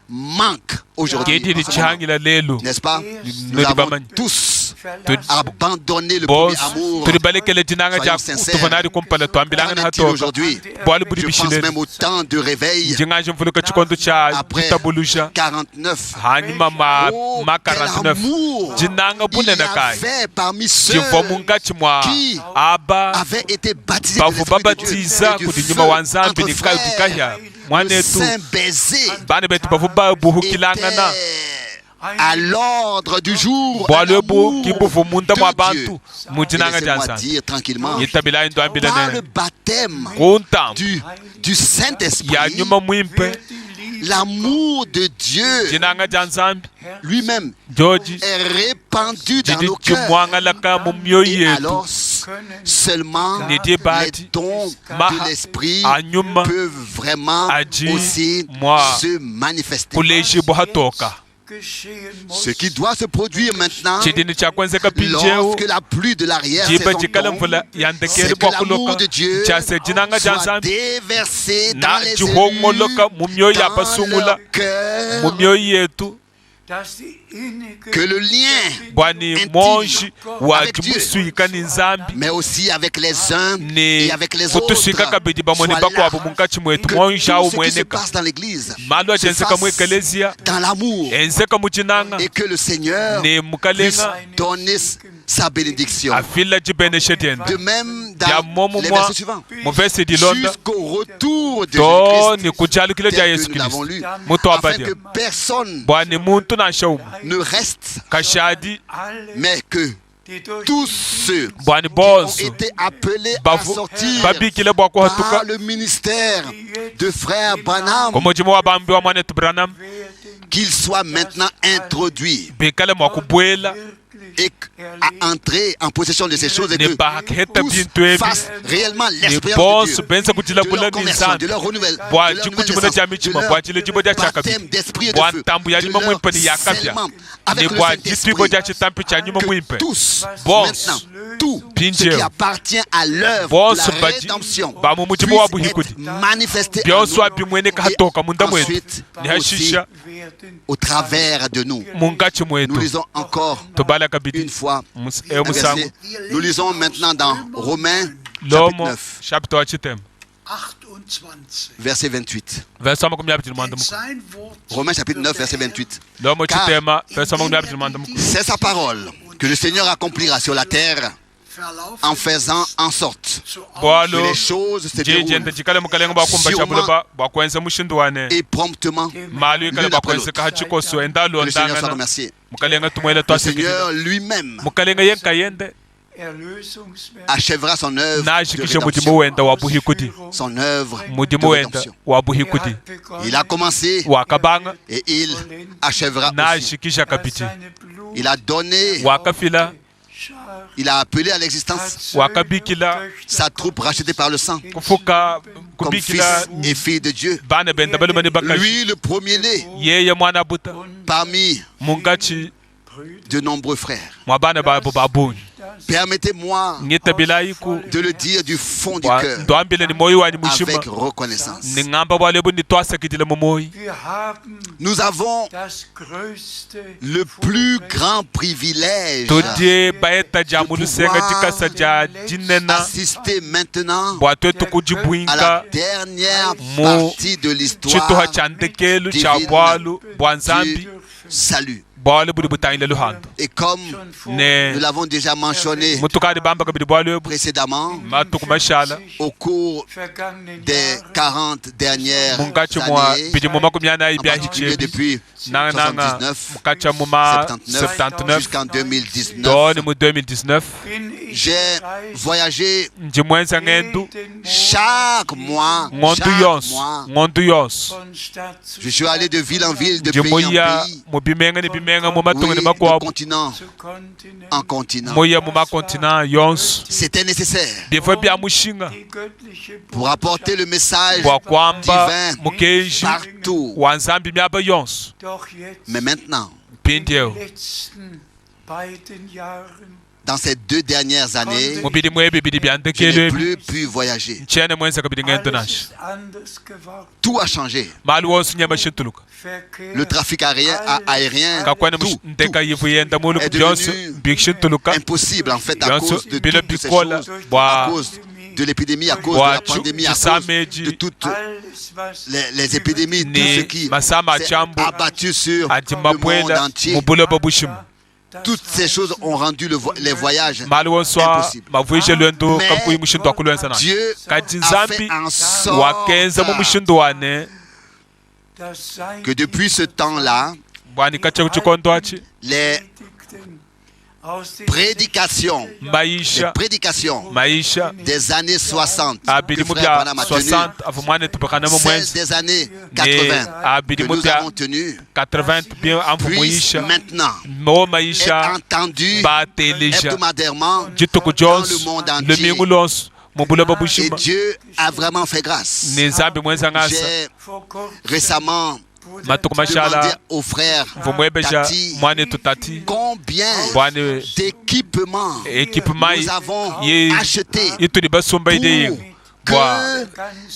manque aujourd'hui, n'est-ce pas? Nous avons tous abandonné le premier amour. Soyons sincères. Qu'en est-il aujourd'hui? Je pense même au temps de réveil après 49. Oh, quel amour il y avait parmi ceux qui avaient été baptisés du feu entre frères. Le saint baiser était à l'ordre du jour de Dieu. Laissez-moi dire tranquillement, par le baptême du Saint-Esprit, l'amour de Dieu lui-même est répandu dans nos cœurs. Et alors, seulement les dons de l'Esprit peuvent vraiment aussi se manifester. Ce qui doit se produire maintenant, lorsque la pluie de l'arrière-saison tombe, c'est que l'amour de Dieu soit déversé dans les élus, dans leur cœur, que le lien intime avec Dieu, mais aussi avec les uns et avec les autres, soit là. Que tout ce qui se passe dans l'église se fasse dans l'amour et que le Seigneur puisse donner sa bénédiction. De même, dans les versets suivants, jusqu'au retour de Jésus-Christ, tel que nous l'avons lu, afin que personne ne reste, mais que tous ceux qui ont été appelés à sortir par le ministère de frère Branham, qu'ils soient maintenant introduits et à entrer en possession de ces choses et que tous fassent réellement l'expérience de leur conversion, de leur renouvellement, de leur baptême d'esprit et de feu, de leur scellement avec le Saint-Esprit, que tous, maintenant, tout ce qui appartient à l'œuvre de la rédemption puisse être manifesté en nous et ensuite aussi au travers de nous. Nous lisons encore une fois un verset. Nous lisons maintenant dans Romains chapitre 9, verset 28. Romains chapitre 9, verset 28. Car c'est sa parole que le Seigneur accomplira sur la terre en faisant en sorte que les choses se déroulent sûrement et promptement l'une après l'autre. Que le Seigneur soit remercié. Le Seigneur lui-même achèvera son œuvre de rédemption. Il a commencé et il achèvera aussi. Il a donné, il a appelé à l'existence sa troupe rachetée par le sang comme fils et fille de Dieu. Lui, le premier-né parmi de nombreux frères. Permettez-moi de le dire du fond du cœur, avec reconnaissance. Nous avons le plus grand privilège de pouvoir assister maintenant à la dernière partie de l'histoire du salut. Et comme nous l'avons déjà mentionné précédemment, au cours des 40 dernières années, depuis 79, 79 jusqu'en 2019, j'ai voyagé chaque mois. Je suis allé de ville en ville, de pays en pays. Oui, de continent en continent. C'était nécessaire pour apporter le message divin partout. Mais maintenant, dans ces 2 dernières années, je n'ai plus pu voyager. Tout a changé. Le trafic aérien tout est devenu impossible en fait à cause de toutes ces choses, à cause de l'épidémie, à cause de la pandémie, à cause de toutes les épidémies, tout ce qui s'est abattu sur le monde entier. Toutes ces choses ont rendu les voyages impossibles. Mais Dieu a fait en sorte que depuis ce temps-là, les prédications des années 60 que Frère Branham a tenues, celles des années 80 que nous avons tenues, puissent maintenant être entendues hebdomadairement dans le monde entier. Et Dieu a vraiment fait grâce. J'ai récemment demandé aux frères Tati combien d'équipements nous avons achetés pour que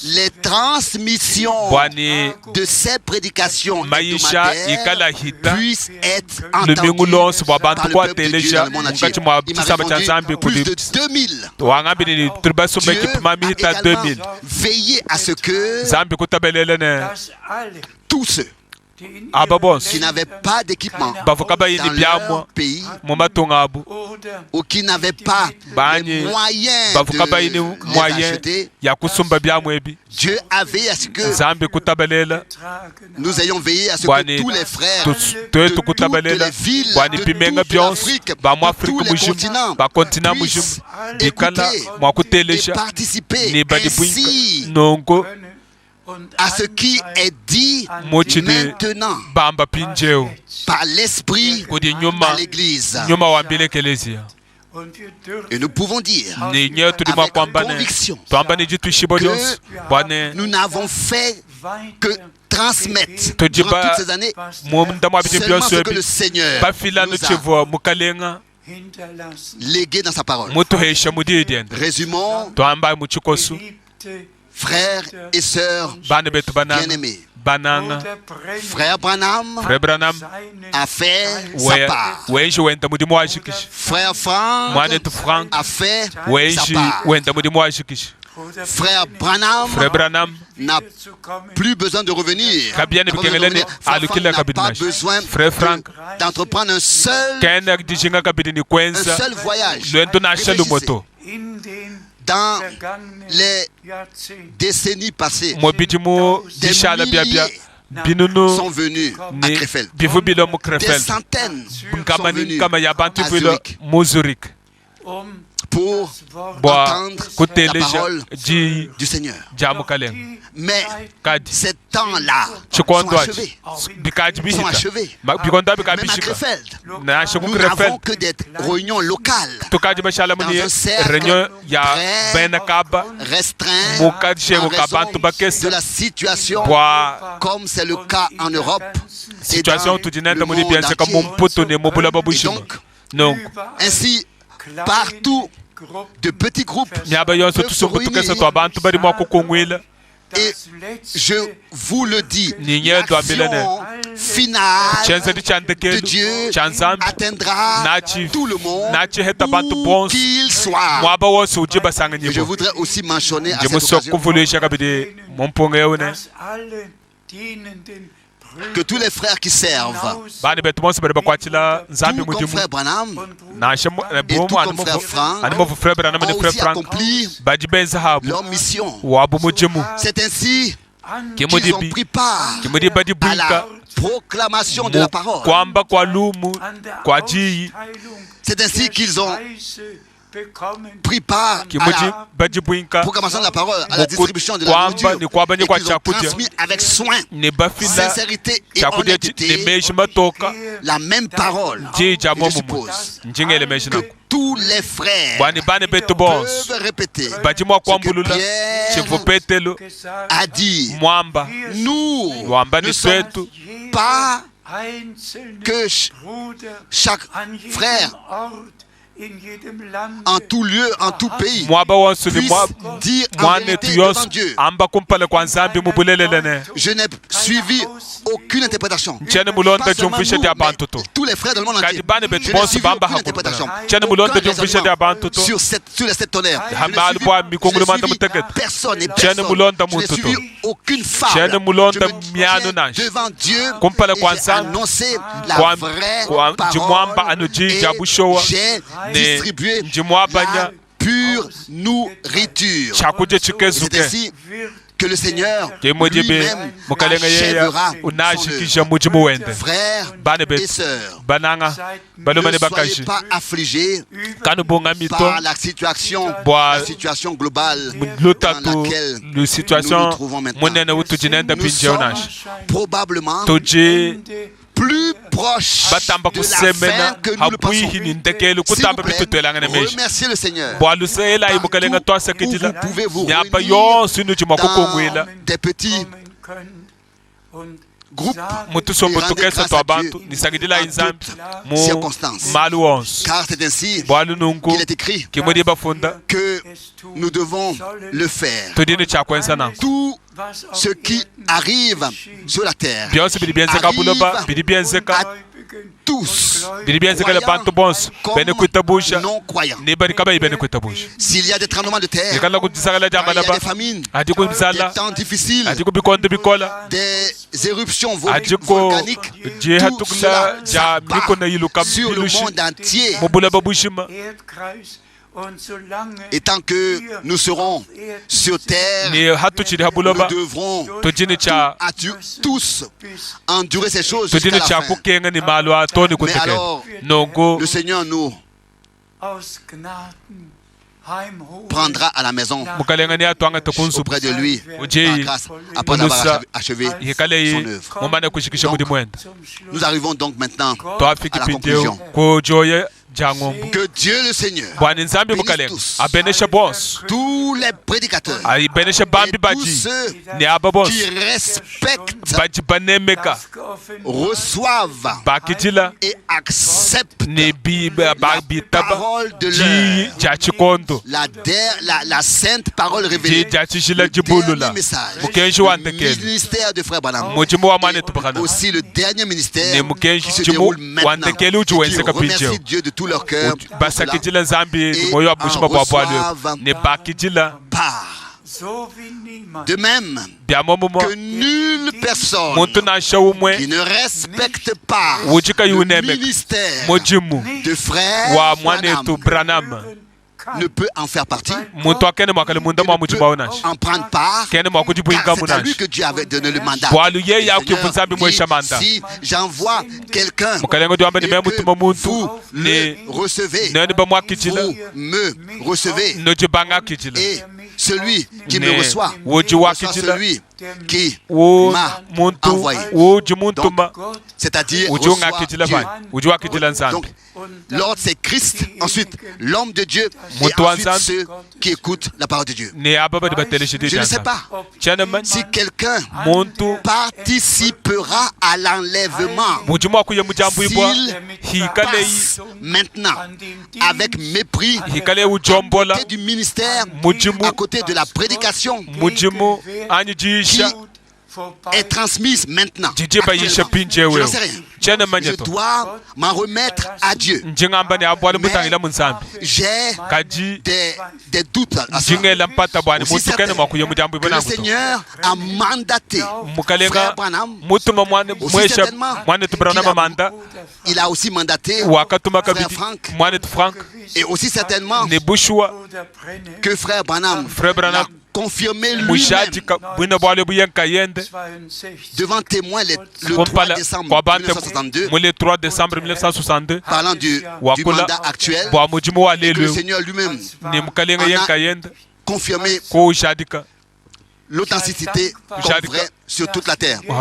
les transmissions de ces prédications hebdomadaires puissent être entendues par le peuple de Dieu dans le monde entier. Il m'a répondu plus de 2000. Dieu a également veillé à ce que tous ceux qui n'avaient pas d'équipement dans leur pays ou qui n'avaient pas les moyens de les acheter, Dieu a veillé à ce que nous ayons veillé à ce que tous les frères de toutes les villes, de toute l'Afrique, de tous les continents puissent écouter et participer ainsi à ce qui est dit maintenant par l'Esprit à l'Église. Et nous pouvons dire avec conviction que nous n'avons fait que transmettre durant toutes ces années seulement ce que le Seigneur nous a légué dans sa parole. Résumons, frères et sœurs bien-aimés, Frère Branham a fait sa part. Frère Frank a fait sa part. Frère Branham n'a plus besoin de revenir. Frère Frank n'a pas besoin d'entreprendre un seul voyage. Dans les décennies passées, des milliers sont venus à Krefeld. Des centaines sont venus à Zurich pour entendre la parole du Seigneur. Mais ces temps-là sont achevés. Même à Krefeld, nous n'avons que des réunions locales dans un cercle très restreint en raison de la situation, comme c'est le cas en Europe et dans le monde entier. Donc, ainsi, partout, de petits groupes peuvent se réunir. Et je vous le dis, l'action finale de Dieu atteindra tout le monde, où qu'il soit. Et je voudrais aussi mentionner à cette occasion que tous les frères qui servent, tout comme frère Branham et tout comme frère Frank, ont aussi accompli leur mission. C'est ainsi qu'ils ont pris part à la proclamation de la parole. C'est ainsi qu'ils ont pris part à la proclamation de la parole, à la distribution de la nourriture, et qu'ils ont transmis avec soin, sincérité et honnêteté la même parole. Et je suppose que tous les frères peuvent répéter ce que Pierre a dit. Nous ne sommes pas que chaque frère en tout lieu, en tout pays, puisse dire en vérité devant Dieu. Je n'ai suivi aucune interprétation. Tous les frères dans le monde entier, je n'ai suivi aucune interprétation. Sur les 7 tonnerres, je n'ai suivi personne et personne. Je n'ai suivi aucune fable. Je me suis devant Dieu et j'ai annoncé la vraie parole et j'ai distribuer la pure nourriture. C'est ainsi que le Seigneur lui-même achèvera son œuvre. Frères et sœurs, ne soyez pas affligés par la situation globale dans laquelle nous nous trouvons maintenant. Nous sommes probablement plus proche de la fin que nous le pensons. S'il vous plaît, remerciez le Seigneur. Partout où vous pouvez vous réunir dans des petits groupes et rendre grâce à Dieu en toutes circonstances. Car c'est ainsi qu'il est écrit que nous devons le faire. Tout ce qui arrive sur la terre arrive à tous, croyants comme non-croyants. S'il y a des tremblements de terre, il y a des famines, des temps difficiles, des éruptions volcaniques, tout cela s'abat sur le monde entier. Et tant que nous serons sur terre, nous devrons tous endurer ces choses jusqu'à la fin. Mais alors, le Seigneur nous prendra à la maison auprès de lui par grâce après avoir achevé son œuvre. Donc, nous arrivons donc maintenant à la conclusion. Que Dieu le Seigneur bénisse tous les prédicateurs et tous ceux qui respectent, reçoivent et acceptent la parole de l'heure, la sainte parole révélée, le dernier message, le ministère de Frère Branham, et aussi le dernier ministère qui se déroule maintenant, qui remercie Dieu de tout leur cœur pour cela, et en reçoivent part. De même que nulle personne qui ne respecte pas le ministère de Frère Branham ne peut en faire partie, en prendre part. C'est à lui que Dieu avait donné le mandat. Seigneur, si j'envoie quelqu'un, vous le recevez, vous me recevez, et celui qui me reçoit, celui qui m'a envoyé. C'est-à-dire reçoit Dieu. Donc, l'ordre c'est Christ, ensuite l'homme de Dieu, et ensuite ceux qui écoutent la parole de Dieu. Je ne sais pas si quelqu'un participera à l'enlèvement, s'il passe maintenant avec mépris à côté du ministère, à côté de la prédication qui est transmise maintenant. Je n'en sais rien. Je dois m'en remettre à Dieu. J'ai des doutes à ça. Aussi certains que le Seigneur a mandaté Frère Branham. Aussi certainement, il a aussi mandaté Frère Frank. Et aussi certainement que Frère Branham l'a confirmé lui-même devant témoins le 3 décembre 1962, parlant du mandat actuel, et que le Seigneur lui-même a confirmé l'authenticité comme vrai sur toute la terre. Donc,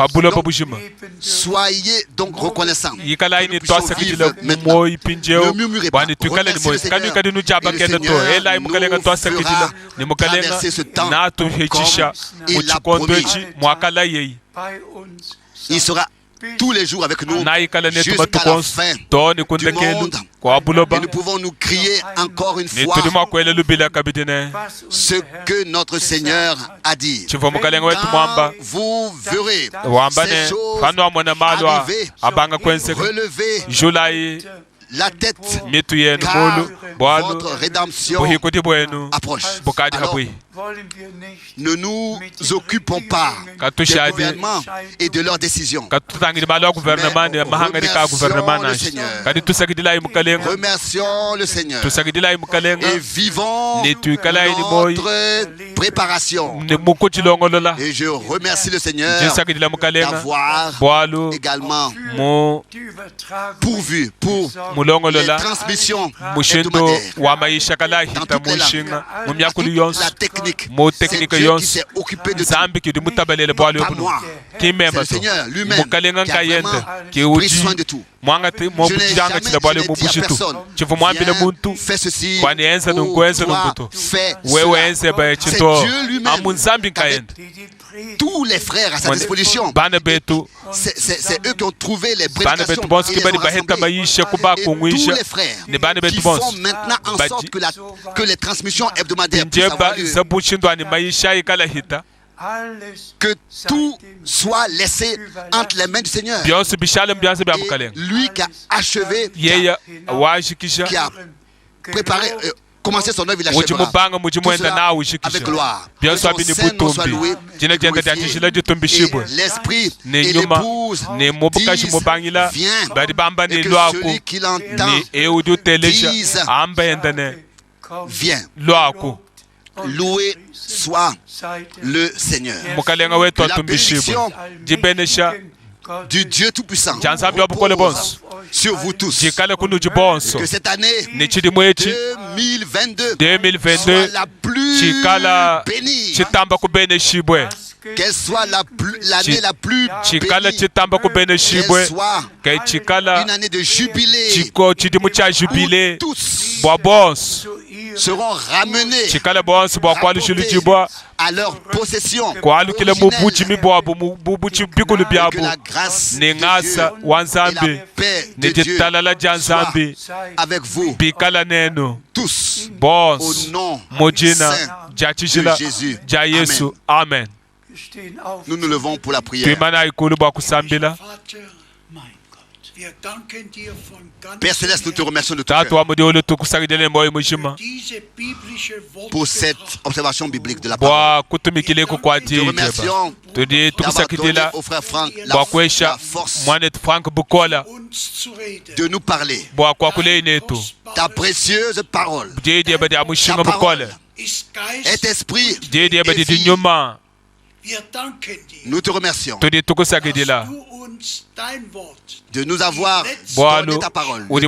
soyez donc reconnaissants. Nous puissions vivre maintenant. Ne murmurez pas. Remerciez le Seigneur. Et le Seigneur nous fera traverser ce temps comme il l'a promis. Il sera tous les jours avec nous jusqu'à la fin du monde. Et nous pouvons nous crier encore une fois ce que notre Seigneur a dit. Quand vous verrez ces choses arriver, relevez la tête, car votre rédemption approche. Alors, ne nous occupons pas des gouvernements et de leurs décisions. Mais remercions le Seigneur et vivons notre préparation. Et je remercie le Seigneur d'avoir également pourvu pour les transmissions hebdomadaires dans toutes les langues. La technique, c'est Dieu qui s'est occupé de tout. Pas moi. C'est le Seigneur lui-même qui a vraiment pris soin de tout. Je n'ai jamais dit à personne, viens, fais ceci, ou toi, fais cela. C'est Dieu lui-même qui avait tous les frères à sa disposition. C'est eux qui ont trouvé les prédications et les ont rassemblés. Et tous les frères qui font maintenant en sorte que les transmissions hebdomadaires puissent avoir lieu. Que tout soit laissé entre les mains du Seigneur. Et lui qui a achevé, qui a préparé, commencé son œuvre, il achèvera. Tout cela avec gloire. Que son Saint-Nom soit loué et glorifié. Et l'Esprit et l'épouse disent, viens. Et que celui qui l'entend dise, viens. Loué soit le Seigneur. Que la bénédiction du Dieu Tout-Puissant repose sur vous tous. Et que cette année 2022 soit la plus bénie. Qu'elle soit l'année la plus bénie. Qu'elle soit une année de jubilé. Où tous seront ramenés à leur possession. Que la grâce de Dieu et la paix de Dieu soient avec vous tous au nom saint de Jésus. Amen. Nous nous levons pour la prière. Père Céleste, nous te remercions de tout cœur pour cette observation biblique de la parole. Nous te remercions d'avoir donné au frère Franck la force de nous parler. Ta précieuse parole. Ta parole est esprit. Nous te remercions de nous avoir donné ta parole. Nous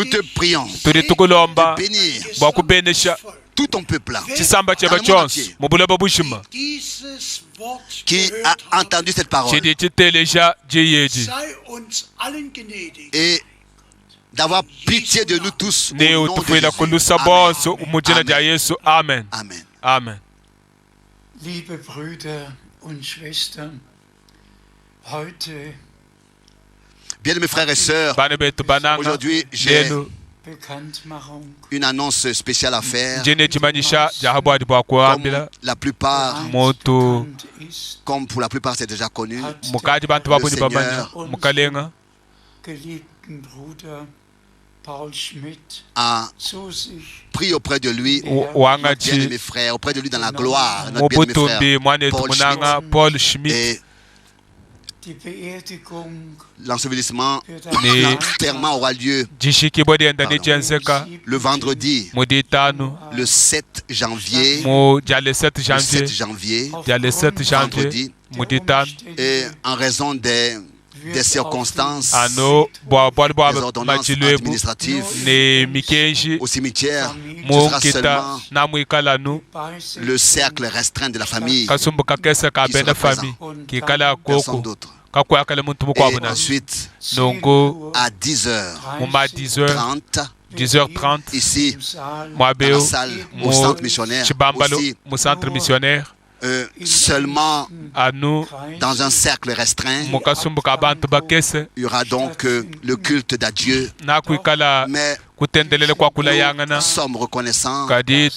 te prions de bénir tout ton peuple là, qui a entendu cette parole et d'avoir pitié de nous tous au nom de Jésus. Amen. Amen. Amen. Liebe Brüder und Schwestern, heute, bien mes frères et sœurs, aujourd'hui j'ai une annonce spéciale à faire. Comme pour la plupart c'est déjà connu, le Seigneur a pris auprès de lui notre bien-aimé frère, auprès de lui dans la gloire, notre bien-aimé frère Paul Schmidt. Et l'ensevelissement, l'enterrement aura lieu le vendredi, le 7 janvier, vendredi, et en raison des circonstances, des ordonnances administratives au cimetière, ce sera seulement le cercle restreint de la famille qui sera présent, personne d'autre. Et ensuite, à 10h30, ici, dans la salle, au centre missionnaire, seulement dans un cercle restreint, il y aura donc le culte d'adieu. Mais nous sommes reconnaissants de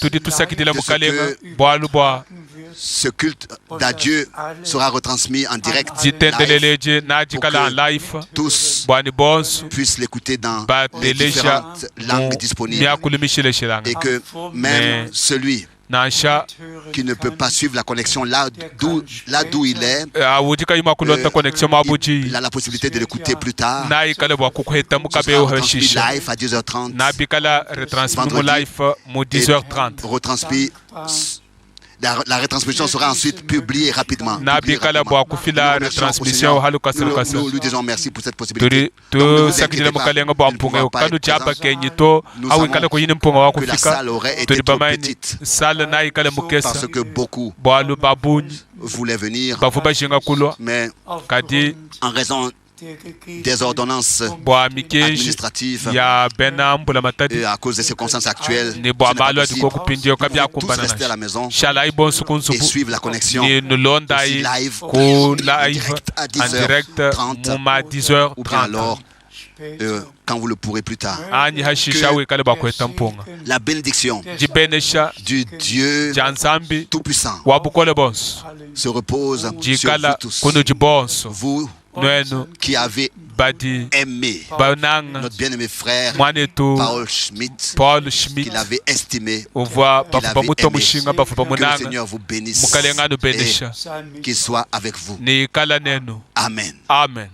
ce culte d'adieu sera retransmis en direct live, pour que tous puissent l'écouter dans les différentes langues disponibles, et que même celui qui ne peut pas suivre la connexion là d'où il est, il a la possibilité de l'écouter plus tard. Ce sera retransmis live à 10h30 vendredi, et retransmis. La retransmission sera ensuite publiée rapidement. Nous lui disons merci pour cette possibilité. Donc, ne vous inquiétez pas, il ne pourra pas être présent. Nous savons que la salle aurait été trop petite parce que beaucoup voulaient venir, mais en raison des ordonnances administratives et à cause des circonstances actuelles, ce n'est pas possible. Nous pouvons tous rester à la maison et suivre la connexion aussi live, en direct à 10h30 ou bien alors quand vous le pourrez plus tard. Que la bénédiction du Dieu Tout-Puissant se repose sur vous tous. Vous qui avez aimé notre bien-aimé frère Paul Schmidt, qu'il avait estimé, qu'il avait aimé. Que le Seigneur vous bénisse et qu'il soit avec vous. Amen. Amen.